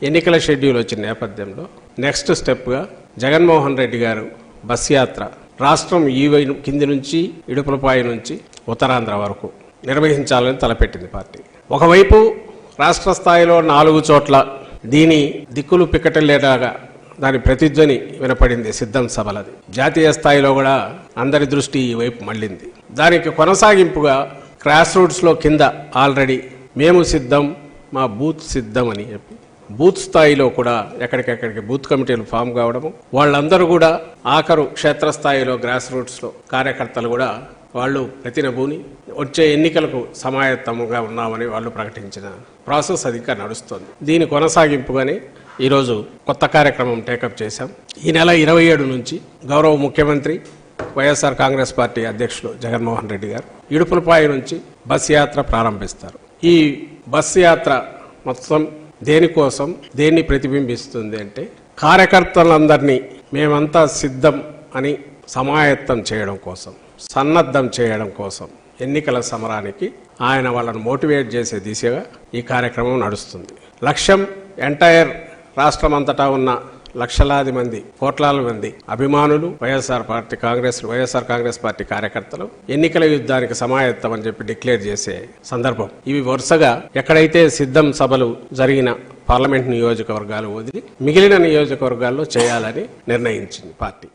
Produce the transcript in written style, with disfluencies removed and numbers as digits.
ఎన్నికల షెడ్యూల్ వచ్చిన నేపథ్యంలో నెక్స్ట్ స్టెప్గా జగన్మోహన్ రెడ్డి గారు బస్ యాత్ర రాష్ట్రం కింది నుంచి ఇడుపులపాయ నుంచి ఉత్తరాంధ్ర వరకు నిర్వహించాలని తలపెట్టింది పార్టీ. ఒకవైపు రాష్ట్ర స్థాయిలో 4 చోట్ల దీని దిక్కులు పిక్కటలేలాగా దాని ప్రతిధ్వని వినపడింది సిద్ధం సభలది. జాతీయ స్థాయిలో కూడా అందరి దృష్టి ఈ వైపు మళ్ళింది. దానికి కొనసాగింపుగా గ్రాస్ రూట్స్లో కింద ఆల్రెడీ మేము సిద్ధం, మా బూత్ సిద్ధం అని చెప్పి బూత్ స్థాయిలో కూడా ఎక్కడికెక్కడికి బూత్ కమిటీలు ఫామ్ కావడము, వాళ్ళందరూ కూడా ఆఖరు క్షేత్రస్థాయిలో గ్రాస్ రూట్స్లో కార్యకర్తలు కూడా వాళ్ళు ప్రతినబూని వచ్చే ఎన్నికలకు సమాయత్తముగా ఉన్నామని వాళ్ళు ప్రకటించిన ప్రాసెస్ అది ఇంకా నడుస్తుంది. దీని కొనసాగింపుగానే ఈరోజు కొత్త కార్యక్రమం టేకప్ చేశాం. ఈ నెల 27 నుంచి గౌరవ ముఖ్యమంత్రి వైఎస్ఆర్ కాంగ్రెస్ పార్టీ అధ్యక్షులు జగన్మోహన్ రెడ్డి గారు ఇడుపులపాయ నుంచి బస్ యాత్ర ప్రారంభిస్తారు. ఈ బస్ యాత్ర మొత్తం దేనికోసం, దేన్ని ప్రతిబింబిస్తుంది అంటే కార్యకర్తలందరినీ మేమంతా సిద్ధం అని సమాయత్తం చేయడం కోసం, సన్నద్ధం చేయడం కోసం ఎన్నికల సమరానికి ఆయన వాళ్ళను మోటివేట్ చేసే దిశగా ఈ కార్యక్రమం నడుస్తుంది. లక్ష్యం ఎంటైర్ రాష్ట్రం అంతటా ఉన్న లక్షలాది మంది, కోట్లాది మంది అభిమానులు, వైఎస్ఆర్ కాంగ్రెస్ పార్టీ కార్యకర్తలు ఎన్నికల యుద్ధానికి సమాయత్తం అని చెప్పి డిక్లేర్ చేసే సందర్భం. ఇవి వరుసగా ఎక్కడైతే సిద్ధం సభలు జరిగిన పార్లమెంట్ నియోజకవర్గాలు వదిలి మిగిలిన నియోజకవర్గాల్లో చేయాలని నిర్ణయించింది పార్టీ.